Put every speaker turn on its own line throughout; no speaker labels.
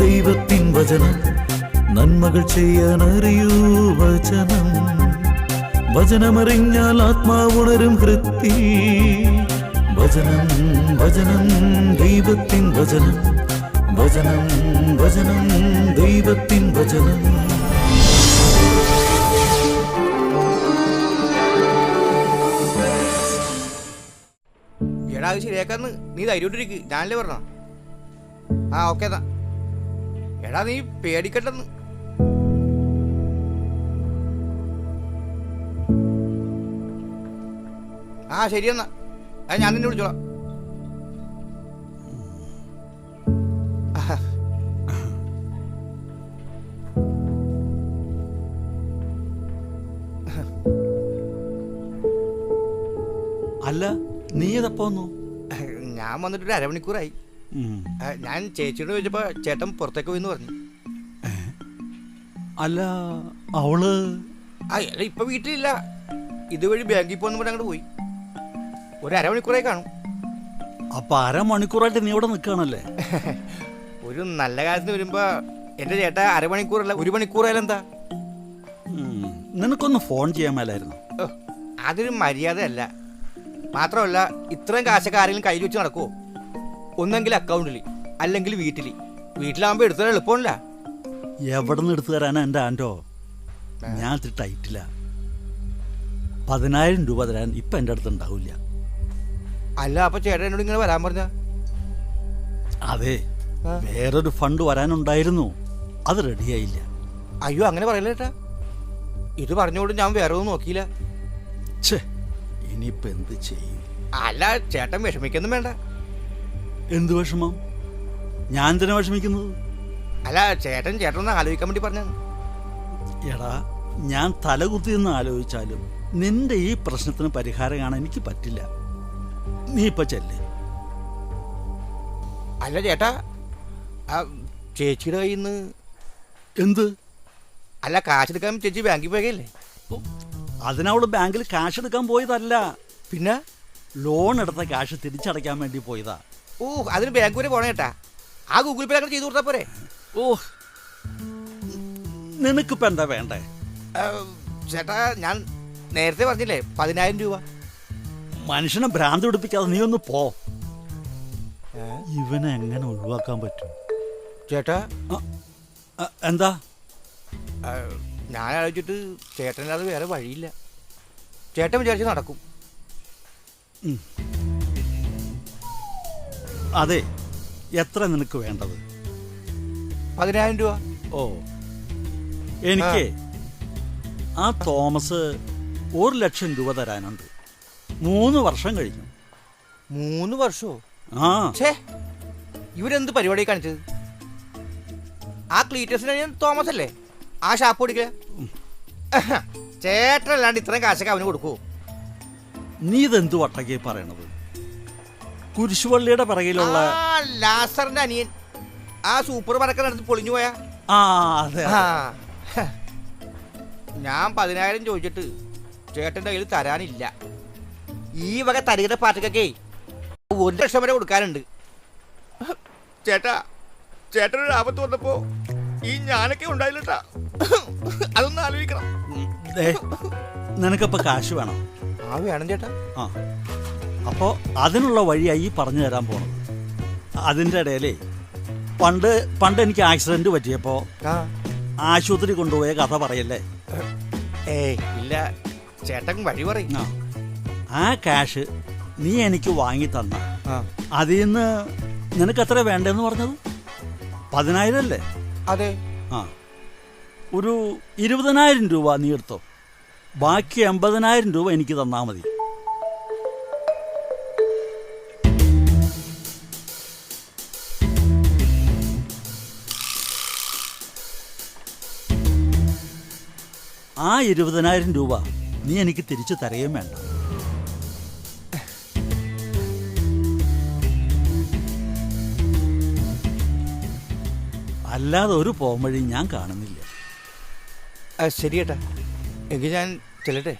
ദൈവത്തിൻ വചനം നന്മകൾ ചെയ്യാനറിയൂ വചനം വചനമറിഞ്ഞാൽ ആത്മാവുണരും ഹൃത്തിൽ വചനം വചനം ദൈവത്തിൻ വചനം വചനം വചനം ദൈവത്തിൻ വചനം.
എടാ അത് ശരിയാക്കാന്ന് നീ ധൈര്യമായിട്ടിരിക്ക്, ഞാനല്ലേ പറഞ്ഞ. ആ ഓക്കെ എന്നാ. എടാ നീ പേടിക്കട്ടെന്ന്. ആ ശരിയെന്നാ, അത് ഞാൻ നിന്നെ വിളിച്ചോളാം.
അല്ല നീ ഏതപ്പോ വന്നു?
ഞാൻ വന്നിട്ടൊരു അരമണിക്കൂറായി. ഞാൻ ചേച്ചിയോട് ചോദിച്ചപ്പോ ചേട്ടൻ പുറത്തേക്ക് പോയിന്ന് പറഞ്ഞു.
അല്ല അവള്
അല്ല ഇപ്പൊ വീട്ടിലില്ല, ഇതുവഴി ബാങ്കിൽ പോകുന്ന പോലെ അങ്ങോട്ട് പോയി. ഒരു അരമണിക്കൂറായി കാണും.
അപ്പൊ അരമണിക്കൂറായിട്ട് നീ ഇവിടെ നിൽക്കുകയാണല്ലേ?
ഒരു നല്ല കാര്യത്തിന് വരുമ്പോ എന്റെ ചേട്ടാ അരമണിക്കൂറല്ല 1 മണിക്കൂറായാലും എന്താ?
നിനക്കൊന്ന് ഫോൺ ചെയ്യാൻ മേലായിരുന്നു.
അതൊരു മര്യാദയല്ല. മാത്രമല്ല ഇത്രയും കാശൊക്കെ ആരെങ്കിലും കയ്യിൽ വെച്ച് നടക്കുമോ? ഒന്നെങ്കിൽ അക്കൗണ്ടിൽ, അല്ലെങ്കിൽ വീട്ടിലാകുമ്പോ എടുത്താൽ എളുപ്പമല്ല.
എവിടെ നിന്ന് എടുത്തു തരാനാ എൻ്റെ ആൻറ്റോ? ഞാൻ ടൈറ്റില്ല. 10,000 രൂപ തരാൻ ഇപ്പം എൻ്റെ അടുത്ത് ഉണ്ടാവില്ല.
അല്ല അപ്പൊ ചേട്ടൻ എന്നോട് ഇങ്ങനെ വരാൻ പറഞ്ഞ?
അതെ, വേറൊരു ഫണ്ട് വരാനുണ്ടായിരുന്നു, അത് റെഡിയായില്ല.
അയ്യോ അങ്ങനെ പറയല്ല ചേട്ടാ, ഇത് പറഞ്ഞോണ്ട് ഞാൻ വേറെ ഒന്നും നോക്കിയില്ല.
ഇനിയിപ്പോ എന്ത് ചെയ്യും?
അല്ല ചേട്ടൻ വിഷമിക്കൊന്നും വേണ്ട.
എന്ത് വിഷമം? ഞാൻ തന്നെ വിഷമിക്കുന്നത്?
അല്ല ചേട്ടനൊന്ന് ആലോചിക്കാൻ വേണ്ടി പറഞ്ഞ.
എടാ, ഞാൻ തലകുത്തി നിന്ന് ആലോചിച്ചാലും നിന്റെ ഈ പ്രശ്നത്തിന് പരിഹാരം കാണാൻ എനിക്ക് പറ്റില്ല. നീ ഇപ്പൊ ചെല്ല്.
അല്ല ചേട്ടാ, ചേച്ചിയുടെ കയ്യിൽ നിന്ന്
എന്ത്?
അല്ല കാശെടുക്കാൻ ചേച്ചി ബാങ്കിൽ പോയല്ലേ?
അതിനവള് ബാങ്കിൽ കാശ് എടുക്കാൻ പോയതല്ല,
പിന്നെ
ലോൺ എടുത്ത കാശ് തിരിച്ചടയ്ക്കാൻ വേണ്ടി പോയതാ.
ഓ, അതിന് ബാങ്ക് വരെ പോണേ ചേട്ടാ. ആ ഗൂഗിൾ പേ ചെയ്തു കൊടുത്താ പോരെ?
ഓ, നിനക്കിപ്പോ എന്താ വേണ്ടേ?
ചേട്ടാ ഞാൻ നേരത്തെ പറഞ്ഞില്ലേ 10,000 രൂപ.
മനുഷ്യനെ ഭ്രാന്ത് പിടിപ്പിക്കാതെ നീ ഒന്ന് പോ. ഇവനെ എങ്ങനെ ഒഴിവാക്കാൻ പറ്റും
ചേട്ടാ?
എന്താ?
ഞാൻ ആലോചിച്ചിട്ട് ചേട്ടനല്ലാതെ വേറെ വഴിയില്ല. ചേട്ടൻ വിചാരിച്ച് നടക്കും.
അതെ, എത്ര നിനക്ക് വേണ്ടത്?
10,000 രൂപ.
ഓ, എനിക്ക് ആ തോമസ് 1,00,000 രൂപ തരാനുണ്ട്. 3 വർഷം കഴിഞ്ഞു.
3 വർഷമോ?
ആ,
ഇവരെന്ത് പരിപാടി കാണിച്ചത്? ആ ക്ലീറ്റസിന് തോമസ് അല്ലേ ആ ഷാപ്പ് ഓടിക്കുക? ചേട്ടനല്ലാണ്ട് ഇത്രയും കാശൊക്കെ അവന് കൊടുക്കൂ?
നീ ഇതെന്ത് വട്ടക്കേ പറയണത്? കുരിശുപള്ളിയുടെ പിറകിലുള്ള
ലാസറിന്റെ അനിയൻ ആ സൂപ്പർ മാർക്കറ്റ് അടുത്ത് പൊളിഞ്ഞു പോയാ?
അതെ.
ഞാൻ 10,000 ചോദിച്ചിട്ട് ചേട്ടൻ്റെ കയ്യിൽ തരാനില്ല. ഈ വക തരികിട പാർട്ടിക്കൊക്കെ 1,00,000 വരെ കൊടുക്കാനുണ്ട്. ചേട്ടനൊരു ആപത്ത് വന്നപ്പോ ഈ ഞാനൊക്കെ ഉണ്ടായില്ലട്ടാ. അതൊന്ന് ആലോചിക്കണം.
നിനക്കപ്പോ കാശ് വേണം?
ആ വേണം ചേട്ടാ.
അപ്പോ അതിനുള്ള വഴിയായി പറഞ്ഞു തരാൻ പോണത്. അതിൻ്റെ ഇടയിലേ പണ്ട് എനിക്ക് ആക്സിഡന്റ് പറ്റിയപ്പോ ആശുപത്രി കൊണ്ടുപോയ കഥ പറയല്ലേ?
ഇല്ല, ചേട്ടൻ വഴി പറയും.
ആ കാശ് നീ എനിക്ക് വാങ്ങി തന്ന അതിൽ നിന്ന് നിനക്ക് എത്ര വേണ്ടെന്ന് പറഞ്ഞത്? 10,000 അല്ലേ?
അതെ.
ഒരു 20,000 രൂപ നീ എടുത്തോ. ബാക്കി 80,000 രൂപ എനിക്ക് തന്നാ മതി. ആ 20,000 രൂപ നീ എനിക്ക് തിരിച്ചു തരുകയും വേണ്ട. അല്ലാതെ ഒരു പോംവഴി ഞാൻ കാണുന്നില്ല.
ശരി ഏട്ടാ, എങ്കിൽ ഞാൻ ചെല്ലട്ടെ.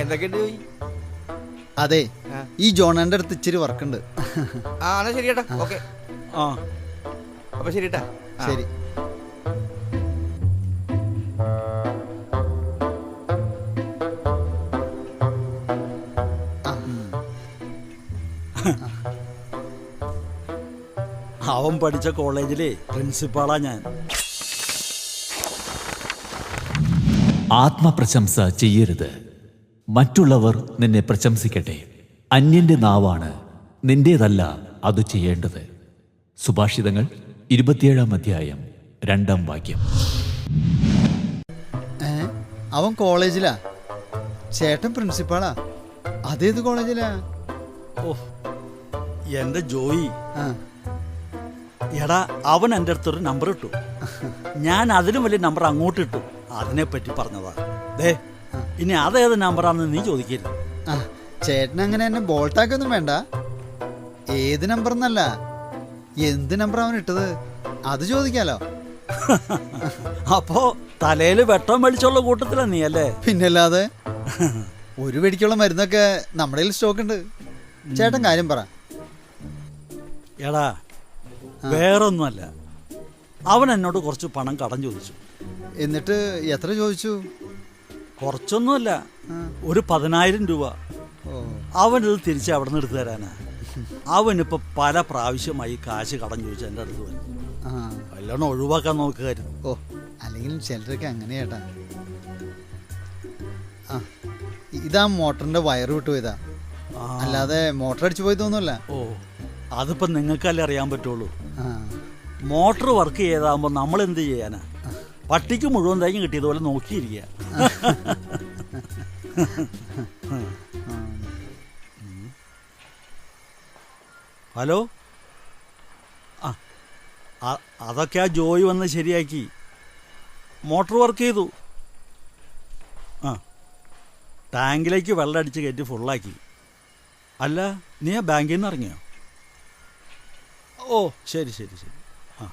എന്തൊക്കെയുണ്ട് ജോയി?
അതെ,
ആ.
ഈ ജോണന്റെ അടുത്ത് ഇച്ചിരി വർക്കുണ്ട്.
ആ എന്നാ ശരി ചേട്ടാ, ഓക്കെ.
ആ
അപ്പൊ ശരി ചേട്ടാ. ആ.
ശരി.
അവൻ പഠിച്ച കോളേജിലെ പ്രിൻസിപ്പാളാ ഞാൻ.
ആത്മപ്രശംസ ചെയ്യരുത്. മറ്റുള്ളവർ നിന്നെ പ്രശംസിക്കട്ടെ. അന്യന്റെ നാവാണ്, നിന്റേതല്ല അത് ചെയ്യേണ്ടത്. സുഭാഷിതങ്ങൾ 27-ാം അധ്യായം 2-ാം വാക്യം.
അവൻ കോളേജിലാ, ചേട്ടൻ പ്രിൻസിപ്പാളാ. അതേത് കോളേജിലാ?
ഓ എന്റെ ജോയി,
ആ,
എടാ അവൻ എൻ്റെ അടുത്തൊരു നമ്പർ ഇട്ടു. ഞാൻ അതിലും വലിയ നമ്പർ അങ്ങോട്ട് ഇട്ടു. അതിനെപ്പറ്റി പറഞ്ഞതാ. ദേ ഇനി അതേത് നമ്പറാണെന്ന് നീ ചോദിക്കരുത്.
ആ, ചേട്ടൻ അങ്ങനെ എന്നെ ബോൾട്ടാക്കൊന്നും വേണ്ട. ഏത് നമ്പർ എന്നല്ല, എന്ത് നമ്പർ അവൻ ഇട്ടത് അത് ചോദിക്കാലോ.
അപ്പോ തലയില് വെട്ടം വലിച്ചുള്ള കൂട്ടത്തിലാ നീ അല്ലേ?
പിന്നല്ലാതെ. ഒരു വെടിക്കുള്ള മരുന്നൊക്കെ നമ്മുടെ കയ്യിൽ സ്റ്റോക്ക് ഉണ്ട്. ചേട്ടൻ കാര്യം പറ.
എടാ വേറൊന്നുമല്ല, അവൻ എന്നോട് കുറച്ച് പണം കടം ചോദിച്ചു.
എന്നിട്ട് എത്ര ചോദിച്ചു?
കുറച്ചൊന്നുമല്ല, ഒരു 10,000 രൂപ.
ഓ,
അവനിത് തിരിച്ച് അവിടെ നിന്ന് എടുത്തു തരാനാ. അവനിപ്പോൾ പല പ്രാവശ്യമായി കാശ് കടം ചോദിച്ചു എൻ്റെ അടുത്ത് വന്നു.
ആ,
വല്ലോണം ഒഴിവാക്കാൻ നോക്കുമായിരുന്നു.
ഓ, അല്ലെങ്കിൽ ചിലരൊക്കെ അങ്ങനെ ചേട്ടാ. ആ, ഇതാ മോട്ടറിന്റെ വയറ് വിട്ടു പോയതാ, അല്ലാതെ മോട്ടർ അടിച്ചു പോയതൊന്നുമല്ല.
ഓ അതിപ്പോൾ നിങ്ങൾക്കല്ലേ അറിയാൻ പറ്റുള്ളൂ.
ആ,
മോട്ടർ വർക്ക് ചെയ്താകുമ്പോൾ നമ്മൾ എന്ത് ചെയ്യാനാ? പട്ടിക്ക് മുഴുവൻ തേങ്ങ കിട്ടിയതുപോലെ നോക്കിയിരിക്കുക. ഹലോ. ആ അതൊക്കെ ആ ജോയി വന്ന് ശരിയാക്കി. മോട്ടർ വർക്ക് ചെയ്തു. ആ ടാങ്കിലേക്ക് വെള്ളം അടിച്ച് കയറ്റി ഫുള്ളാക്കി. അല്ല നീ ആ ബാങ്കിൽ നിന്ന് ഇറങ്ങിയോ? ഓ ശരി ശരി ശരി. ആ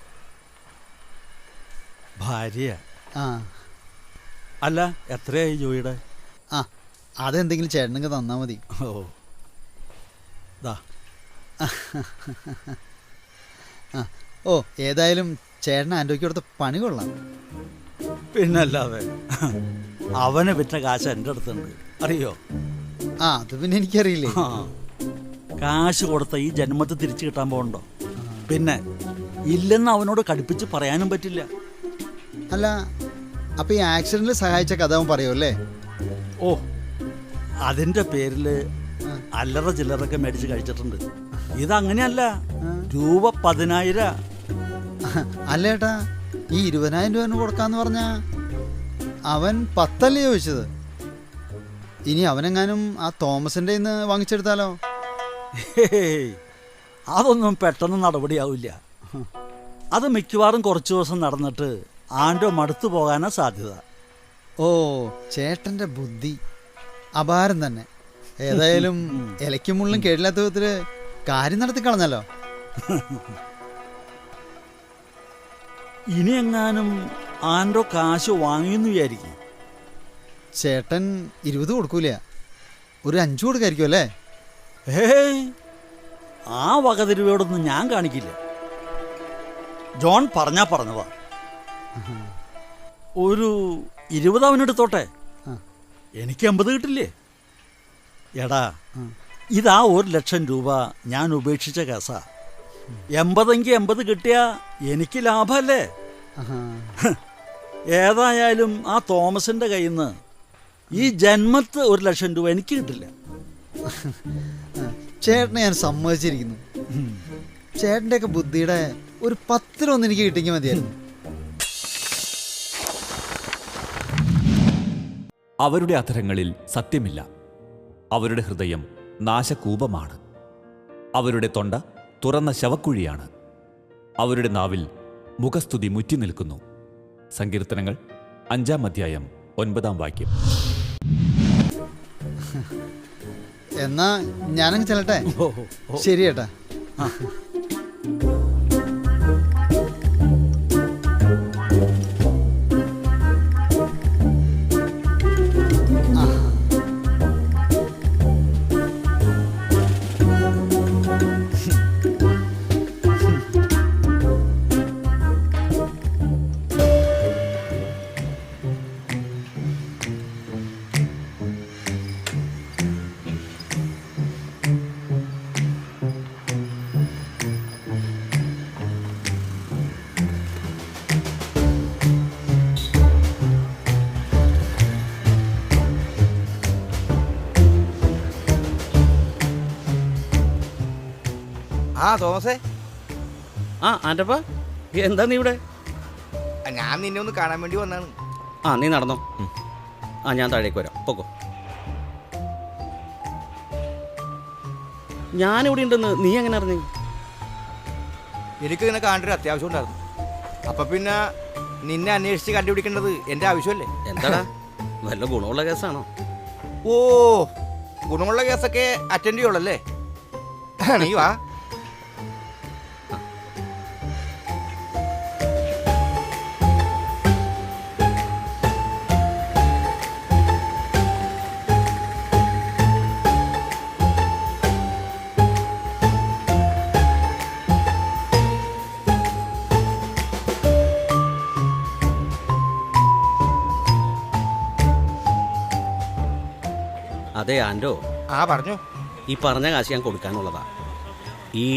ഭാര്യ.
ആ,
അല്ല എത്രയായി ജോയിയുടെ?
ആ, അതെന്തെങ്കിലും ചേട്ടനൊക്കെ തന്നാ മതി.
ഓ ദാ.
ആ, ഓ, ഏതായാലും ചേട്ടൻ ആൻറ്റോയ്ക്ക് കൊടുത്ത പണി കൊള്ളാം.
പിന്നല്ലാതെ അവനെ വിറ്റ കാശ് എൻ്റെ അടുത്തുണ്ട്, അറിയോ?
ആ, അത് പിന്നെ എനിക്കറിയില്ലേ.
ആ കാശ് കൊടുത്ത ഈ ജന്മത്തെ തിരിച്ചു കിട്ടാൻ പോകണ്ടോ? പിന്നെ ഇല്ലെന്ന് അവനോട് കടുപ്പിച്ച് പറയാനും പറ്റില്ല.
അല്ല, അപ്പൊ ഈ ആക്സിഡന്റിൽ സഹായിച്ച കഥ അവൻ പറയുമല്ലേ?
ഓ അതിൻ്റെ പേരിൽ അല്ലറ ചില്ലറൊക്കെ മേടിച്ച് കഴിച്ചിട്ടുണ്ട്. ഇതങ്ങനെയല്ല, രൂപ 10,000.
അല്ല ഏട്ടാ, ഈ 20,000 രൂപ കൊടുക്കാന്ന് പറഞ്ഞ അവൻ 10 ചോദിച്ചത്. ഇനി അവനെങ്ങാനും ആ തോമസിന്റെ വാങ്ങിച്ചെടുത്താലോ?
ഹേയ്, അതൊന്നും പെട്ടെന്ന് നടപടിയാവില്ല. അത് മിക്കവാറും കുറച്ച് ദിവസം നടന്നിട്ട് ആൻറ്റോ മടുത്തു പോകാനാ സാധ്യത.
ഓ, ചേട്ടന്റെ ബുദ്ധി അപാരം തന്നെ. ഏതായാലും ഇലയ്ക്കും മുള്ളും കേടില്ലാത്ത വിധത്തില് കാര്യം നടത്തി കളഞ്ഞല്ലോ.
ഇനി എങ്ങാനും ആൻറ്റോ കാശ് വാങ്ങിയെന്ന് വിചാരിക്കും.
ചേട്ടൻ 20 കൊടുക്കൂല, ഒരു 5 കൊടുക്കായിരിക്കും അല്ലേ?
ഹേയ്, ആ വകതിരുവയോടൊന്നും ഞാൻ കാണിക്കില്ല. ജോൺ പറഞ്ഞതാ. ഒരു 20 അവനെടുത്തോട്ടെ, എനിക്ക് 80 കിട്ടില്ലേ? എടാ, ഇതാ 1,00,000 രൂപ ഞാൻ ഉപേക്ഷിച്ച കേസാ. 80 80 കിട്ടിയാ എനിക്ക് ലാഭമല്ലേ? ഏതായാലും ആ തോമസിന്റെ കയ്യിൽ നിന്ന് ഈ ജന്മത്ത് 1,00,000 രൂപ എനിക്ക് കിട്ടില്ല.
ചേട്ടനെ ഞാൻ സമ്മതിച്ചിരിക്കുന്നു. ചേട്ടൻ്റെയൊക്കെ ബുദ്ധിയുടെ ഒരു 10 എനിക്ക് കിട്ടിയെങ്കിൽ മതിയായിരുന്നു.
അവരുടെ അധരങ്ങളിൽ സത്യമില്ല, അവരുടെ ഹൃദയം നാശകൂപമാണ്. അവരുടെ തൊണ്ട തുറന്ന ശവക്കുഴിയാണ്, അവരുടെ നാവിൽ മുഖസ്തുതി മുറ്റി നിൽക്കുന്നു. സങ്കീർത്തനങ്ങൾ 5-ാം അധ്യായം 9-ാം വാക്യം.
എന്നാ ഞാനങ്ങ് ചെല്ലട്ടെ. ശരി ഏട്ടാ.
ആ തോമസേ,
ആ ആൻ്റപ്പ എന്താ നീ ഇവിടെ?
ഞാൻ നിന്നെ ഒന്ന് കാണാൻ വേണ്ടി വന്നാണ്.
ആ നീ നടന്നോ. ആ ഞാൻ താഴേക്ക് വരാം, പൊക്കോ. ഞാനിവിടെ ഉണ്ടെന്ന് നീ എങ്ങനെ അറിഞ്ഞു?
എനിക്ക് ഇങ്ങനെ കാണേണ്ട ഒരു അത്യാവശ്യം ഉണ്ടായിരുന്നു. അപ്പം പിന്നെ നിന്നെ അന്വേഷിച്ച് കണ്ടുപിടിക്കേണ്ടത് എൻ്റെ ആവശ്യമല്ലേ?
എന്താടാ വല്ല ഗുണമുള്ള കേസാണോ?
ഓ, ഗുണമുള്ള കേസൊക്കെ അറ്റൻഡ് ചെയ്യുള്ളല്ലേ? നീ വാ.
അതെ ആൻറ്റോ,
ആ പറഞ്ഞു.
ഈ പറഞ്ഞ കാശ് ഞാൻ കൊടുക്കാനുള്ളതാ. ഈ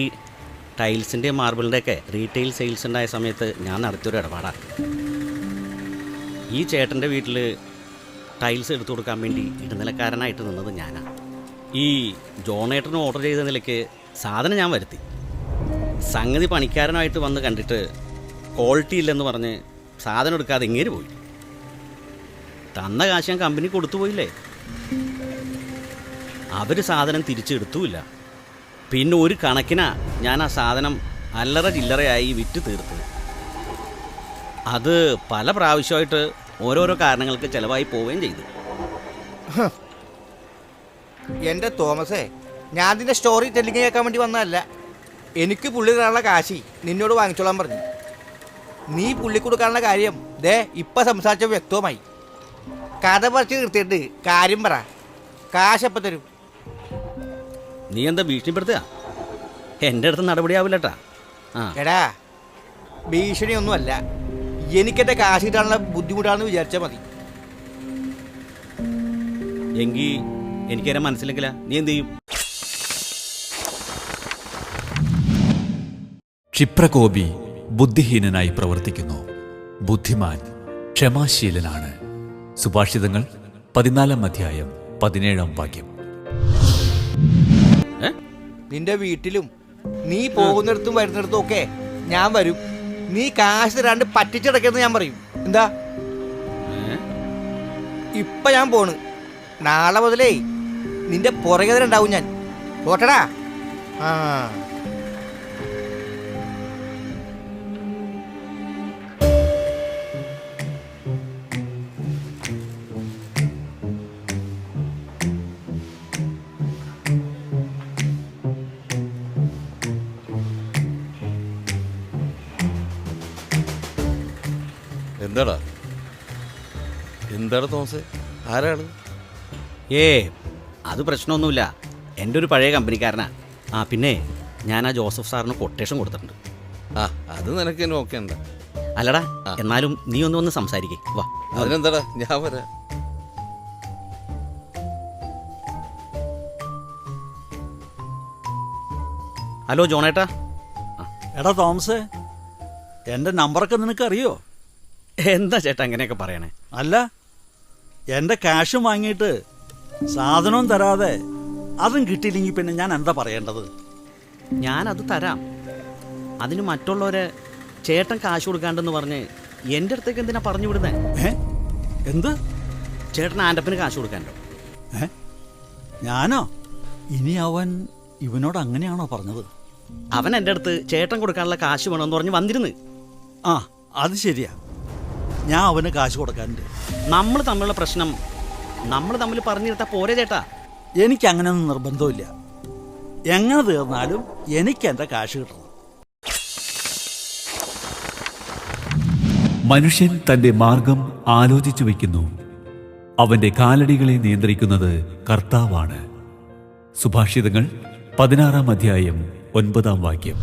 ടൈൽസിൻ്റെയും മാർബിളിൻ്റെയൊക്കെ റീറ്റെയിൽ സെയിൽസ് ഉണ്ടായ സമയത്ത് ഞാൻ നടത്തിയൊരു ഇടപാടാണ്. ഈ ചേട്ടൻ്റെ വീട്ടിൽ ടൈൽസ് എടുത്തു കൊടുക്കാൻ വേണ്ടി ഇടനിലക്കാരനായിട്ട് നിന്നത് ഞാനാണ്. ഈ ജോണേട്ടന് ഓർഡർ ചെയ്ത നിലയ്ക്ക് സാധനം ഞാൻ വരുത്തി. സംഗതി പണിക്കാരനായിട്ട് വന്ന് കണ്ടിട്ട് ക്വാളിറ്റി ഇല്ലെന്ന് പറഞ്ഞ് സാധനം എടുക്കാതെ ഇങ്ങേര് പോയി. തന്ന കാശ് ഞാൻ കമ്പനി കൊടുത്തുപോയില്ലേ. അവർ സാധനം തിരിച്ചെടുത്തുമില്ല. പിന്നെ ഒരു കണക്കിനാ ഞാൻ ആ സാധനം അല്ലറ ചില്ലറയായി വിറ്റ് തീർത്തത്. അത് പല പ്രാവശ്യമായിട്ട് ഓരോരോ കാരണങ്ങൾക്ക് ചിലവായി പോവുകയും ചെയ്തു.
എൻ്റെ തോമസേ, ഞാൻ നിന്റെ സ്റ്റോറി ടെല്ലിങ് കേൾക്കാൻ വേണ്ടി വന്നതല്ല. എനിക്ക് പുള്ളി തരാനുള്ള കാശി നിന്നോട് വാങ്ങിച്ചോളാൻ പറഞ്ഞു. നീ പുള്ളി കൊടുക്കാനുള്ള കാര്യം ദേ ഇപ്പം സംസാരിച്ച വ്യക്തമായി. കഥ പറിച്ച് നിർത്തിയിട്ട് കാര്യം പറ. കാശ് എപ്പം തരും?
നീ എന്താ ഭീഷണിപ്പെടുത്തുക? എൻ്റെ അടുത്ത് നടപടിയാവില്ലട്ടാ. ആ
എടാ, ഭീഷണിയൊന്നുമല്ല. എനിക്കെൻ്റെ കാശ് കിട്ടാനുള്ള ബുദ്ധിമുട്ടാണെന്ന് വിചാരിച്ചാൽ മതി.
എങ്കിൽ എനിക്കതിനെ മനസ്സിലെങ്കില നീ എന്ത് ചെയ്യും?
ക്ഷിപ്രകോപി ബുദ്ധിഹീനനായി പ്രവർത്തിക്കുന്നു, ബുദ്ധിമാൻ ക്ഷമാശീലനാണ്. സുഭാഷിതങ്ങൾ 14-ാം അധ്യായം 17-ാം വാക്യം.
നിന്റെ വീട്ടിലും നീ പോകുന്നിടത്തും വരുന്നിടത്തും ഒക്കെ ഞാൻ വരും. നീ കാശ് തരാണ്ട് പറ്റിച്ചടക്കെന്ന് ഞാൻ പറയും. എന്താ? ഇപ്പൊ ഞാൻ പോണ്. നാളെ മുതലേ നിന്റെ പുറകെ തന്നെ ഉണ്ടാവും ഞാൻ. പോട്ടടാ. ആ
എന്താടാ തോമസേ, ആരാണ്?
അത് പ്രശ്നമൊന്നുമില്ല. എൻ്റെ ഒരു പഴയ കമ്പനിക്കാരനാ. ആ പിന്നെ ഞാൻ ആ ജോസഫ് സാറിന് കൊട്ടേഷൻ കൊടുത്തിട്ടുണ്ട്.
ആ, അത് നിനക്ക് തന്നെ ഓക്കെ ഉണ്ട്.
അല്ലടാ, എന്നാലും നീ ഒന്ന് സംസാരിക്കേ. വാ.
അതിനെന്താടാ, ഞാൻ വരാം.
ഹലോ ജോണേട്ടാ.
എടാ തോമസേ, എൻ്റെ നമ്പറൊക്കെ നിനക്കറിയോ?
എന്താ ചേട്ടാ അങ്ങനെയൊക്കെ പറയണേ?
അല്ല, എൻ്റെ ക്യാഷും വാങ്ങിയിട്ട് സാധനവും തരാതെ അതും കിട്ടിയില്ലെങ്കിൽ പിന്നെ ഞാൻ എന്താ പറയേണ്ടത്?
ഞാനത് തരാം. അതിന് മറ്റുള്ളവരെ ചേട്ടൻ കാശ് കൊടുക്കാണ്ടെന്ന് പറഞ്ഞ് എൻ്റെ അടുത്തേക്ക് എന്തിനാ പറഞ്ഞു വിടുന്നേ?
എന്ത്?
ചേട്ടൻ ആൻ്റപ്പന് കാശ് കൊടുക്കാണ്ടോ?
ഞാനോ? ഇനി അവൻ ഇവനോട് അങ്ങനെയാണോ പറഞ്ഞത്?
അവൻ എൻ്റെ അടുത്ത് ചേട്ടൻ കൊടുക്കാനുള്ള കാശ് വേണമെന്ന് പറഞ്ഞ് വന്നിരുന്നു.
ആ, അത് ശരിയാ. ഞാൻ അവന് കാശ് കൊടുക്കാനുണ്ട്.
നമ്മൾ തമ്മിലുള്ള പ്രശ്നം നമ്മൾ തമ്മിൽ പറഞ്ഞിരുത്താ പോരെ ചേട്ടാ?
എനിക്ക് അങ്ങനെയൊന്നും നിർബന്ധമില്ല. എങ്ങനെ തീർന്നാലും എനിക്ക് എൻ്റെ കാശ് കിട്ടണം.
മനുഷ്യൻ തന്റെ മാർഗം ആലോചിച്ചു വയ്ക്കുന്നു, അവന്റെ കാലടികളെ നിയന്ത്രിക്കുന്നത് കർത്താവാണ്. സുഭാഷിതങ്ങൾ 16-ാം അധ്യായം 9-ാം വാക്യം.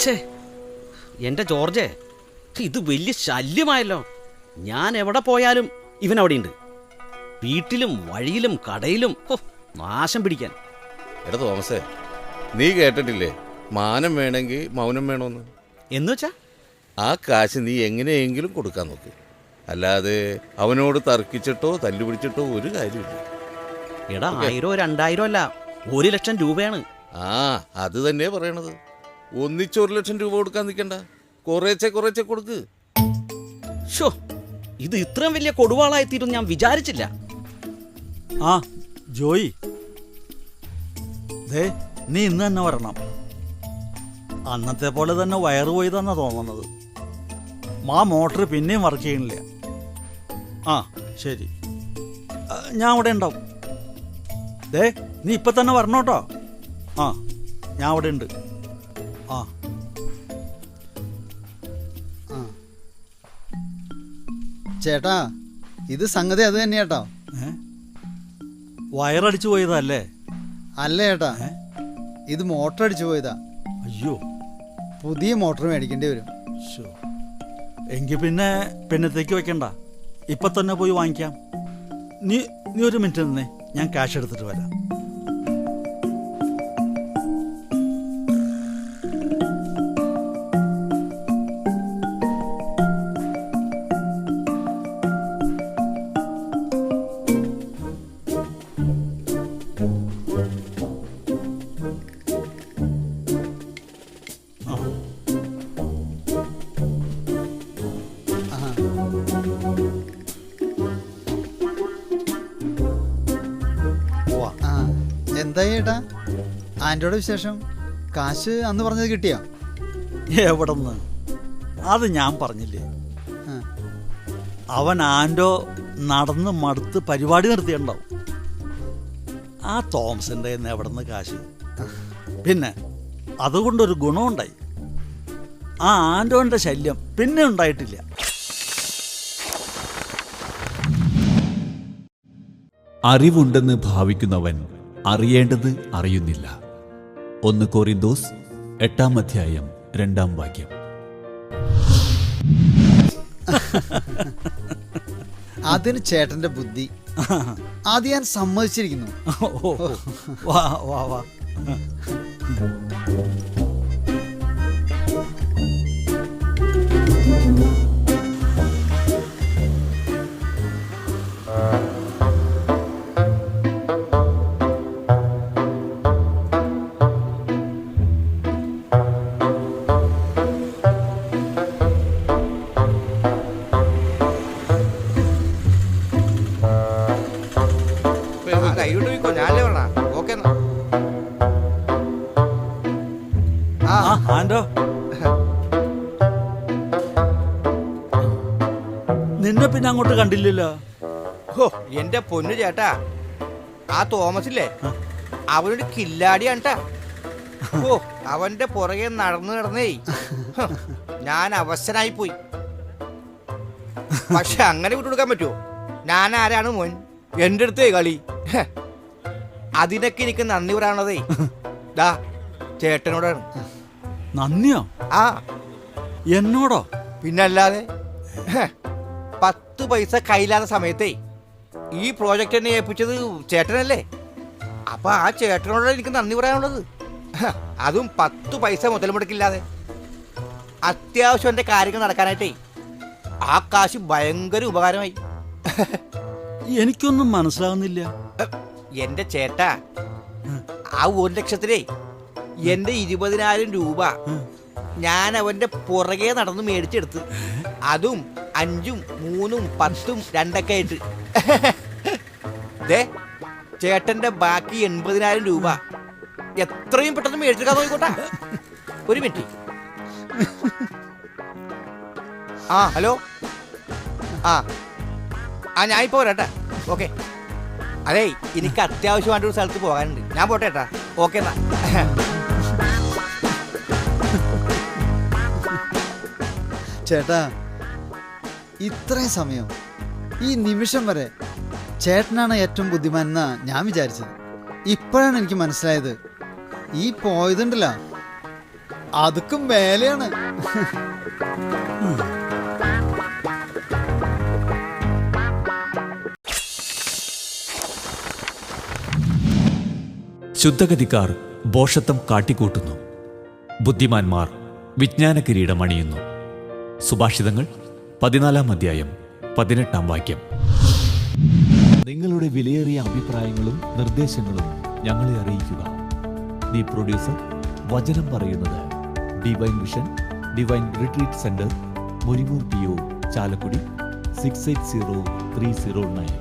ഛേ, എൻ്റെ ജോർജേ, ഇത് വലിയ ശല്യമായല്ലോ. ഞാൻ എവിടെ പോയാലും ഇവൻ അവിടെയുണ്ട്. വീട്ടിലും വഴിയിലും കടയിലും. ഹോ, നാശം പിടിക്കാൻ.
എടാ തോമസേ, നീ കേട്ടിട്ടില്ലേ മാനം വേണമെങ്കിൽ മൗനം വേണമെന്ന്?
എന്ന് വെച്ചാ
ആ കാശ് നീ എങ്ങനെയെങ്കിലും കൊടുക്കാൻ നോക്ക്. അല്ലാതെ അവനോട് തർക്കിച്ചിട്ടോ തല്ലുപിടിച്ചിട്ടോ ഒരു കാര്യമില്ല.
എടാ, 1000 2000 അല്ല, 1 ലക്ഷം രൂപയാണ്.
ആ അത് തന്നെ പറയണത്. ഒന്നിച്ച് 1 ലക്ഷം രൂപ കൊടുക്കാൻ നിൽക്കണ്ട, കുറേച്ചെ കൊടുക്ക്.
ഷോ, ഇത് ഇത്രയും വലിയ കൊടുവാളായിത്തീരും ഞാൻ വിചാരിച്ചില്ല.
ആ ജോയി, ദേ നീ ഇന്ന് തന്നെ വരണം. അന്നത്തെ പോലെ തന്നെ വയറ് പോയതാന്നാ തോന്നുന്നത്. മോട്ടർ പിന്നെയും വർക്ക് ചെയ്യണില്ല. ആ ശരി, ഞാൻ അവിടെ ഉണ്ടാവും. ദേ നീ ഇപ്പം തന്നെ വരണോട്ടോ. ആ ഞാൻ അവിടെ ഉണ്ട്. ആ
ചേട്ടാ, ഇത് സംഗതി അത് തന്നെയാട്ടോ.
വയറടിച്ചു പോയതല്ലേ?
അല്ല ചേട്ടാ, ഇത് മോട്ടർ അടിച്ചു പോയതാ.
അയ്യോ,
പുതിയ മോട്ടർ മേടിക്കേണ്ടി വരും.
ശോ, എങ്കിൽ പിന്നെ പിന്നത്തേക്ക് വെക്കണ്ട, ഇപ്പം തന്നെ പോയി വാങ്ങിക്കാം. നീ ഒരു മിനിറ്റ് നിന്നേ, ഞാൻ ക്യാഷ് എടുത്തിട്ട് വരാം.
എന്തായി ചേട്ടാ ആൻറ്റോടെ വിശേഷം? കാശ് അന്ന് പറഞ്ഞത് കിട്ടിയോ?
എവിടെന്ന്? അത് ഞാൻ പറഞ്ഞില്ലേ,
ആ.
അവൻ ആൻറ്റോ നടന്ന് മടുത്ത് പരിപാടി നിർത്തിയിട്ടുണ്ടാവും. ആ തോമസിൻ്റെ എവിടെ നിന്ന് കാശ്? പിന്നെ അതുകൊണ്ടൊരു ഗുണമുണ്ടായി, ആ ആൻറ്റോൻ്റെ ശല്യം പിന്നെ ഉണ്ടായിട്ടില്ല.
അറിവുണ്ടെന്ന് ഭാവിക്കുന്നവൻ അറിയേണ്ടത് അറിയുന്നില്ല. 1 കൊരിന്തോസ് 8-ാം അധ്യായം 2-ാം വാക്യം.
അതിന് ചേട്ടന്റെ ബുദ്ധി, അത് ഞാൻ സമ്മതിച്ചിരിക്കുന്നു.
വാ വാ വാ.
കൈവിട്ട് പോയിക്കോ, ഞാനല്ലേ പറഞ്ഞ. ഓക്കെ എന്നാ. ആ
ആൻറ്റോ, നിന്നെ പിന്നെ അങ്ങോട്ട് കണ്ടില്ലല്ലോ.
ഹോ, എന്റെ പൊന്നു ചേട്ടാ, ആ തോമസ് ഇല്ലേ, അവനൊരു കില്ലാടിയാണ് ട്ടാ. ഓ, അവന്റെ പുറകെ നടന്നേ ഞാൻ അവശനായി പോയി. പക്ഷെ അങ്ങനെ വിട്ടുകൊടുക്കാൻ പറ്റുമോ? ഞാൻ ആരാണ് മോൻ? എൻ്റെ അടുത്തേ കളി. അതിനൊക്കെ എനിക്ക് നന്ദി പറയാനുള്ളതേ ദാ ചേട്ടനോടാണ്.
നന്ദിയോ?
ആ
എന്നോടോ?
പിന്നല്ലാതെ. 10 പൈസ കയ്യില്ലാത്ത സമയത്തേ ഈ പ്രോജക്റ്റ് എന്നെ ഏൽപ്പിച്ചത് ചേട്ടനല്ലേ. അപ്പൊ ആ ചേട്ടനോടാണ് എനിക്ക് നന്ദി പറയാനുള്ളത്. അതും 10 പൈസ മുതൽ മുടക്കില്ലാതെ. അത്യാവശ്യം എൻ്റെ കാര്യങ്ങൾ നടക്കാനായിട്ടേ ആ കാശ് ഭയങ്കര ഉപകാരമായി.
എനിക്കൊന്നും മനസ്സിലാവുന്നില്ല.
എന്റെ ചേട്ടാ, ആ 1 ലക്ഷത്തിലേ എന്റെ 20,000 രൂപ ഞാൻ അവന്റെ പുറകെ നടന്ന് മേടിച്ചെടുത്ത്. അതും 5ഉം 3ഉം 10ഉം 2ഒക്കെ ആയിട്ട്. ദേ ചേട്ടന്റെ ബാക്കി 80,000 രൂപ എത്രയും പെട്ടെന്ന് മേടിച്ചെടുക്കാൻ നോക്കിക്കോട്ടാ. ഒരു മിനിറ്റ്. ആ ഹലോ. ആ ആ ഞാൻ ഇപ്പോൾ വരാട്ടാ. ഓക്കെ. അതേ, എനിക്ക് അത്യാവശ്യമായിട്ട് ഒരു സ്ഥലത്ത് പോകാനുണ്ട്. ഞാൻ പോട്ടെ ഏട്ടാ. ഓക്കെ എന്നാ.
ചേട്ടാ, ഇത്രയും സമയം ഈ നിമിഷം വരെ ചേട്ടനാണ് ഏറ്റവും ബുദ്ധിമാൻ എന്നാ ഞാൻ വിചാരിച്ചത്. ഇപ്പോഴാണ് എനിക്ക് മനസ്സിലായത്, ഈ പോയതുണ്ടല്ലോ അതുക്കും മേലെയാണ്.
ശുദ്ധഗതിക്കാർ ഭോഷത്വം കാട്ടിക്കൂട്ടുന്നു, ബുദ്ധിമാന്മാർ വിജ്ഞാന കിരീടമണിയുന്നു. സുഭാഷിതങ്ങൾ 14-ാം അധ്യായം 18-ാം വാക്യം. നിങ്ങളുടെ വിലയേറിയ അഭിപ്രായങ്ങളും നിർദ്ദേശങ്ങളും ഞങ്ങളെ അറിയിക്കുക. ദി പ്രൊഡ്യൂസർ, വചനം പറയുന്നത്, divine vision, divine retreat centre, Muringoor PO, Chalakudy 680309.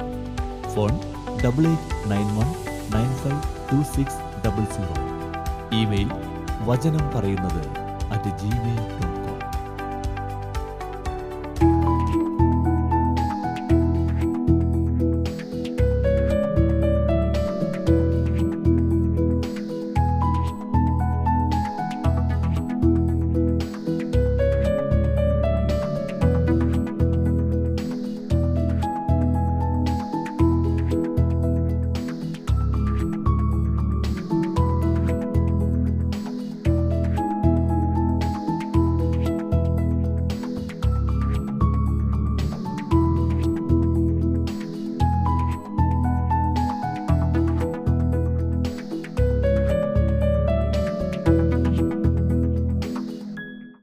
Phone 8891952600. Email വചനം പറയുന്നത് @gmail.com.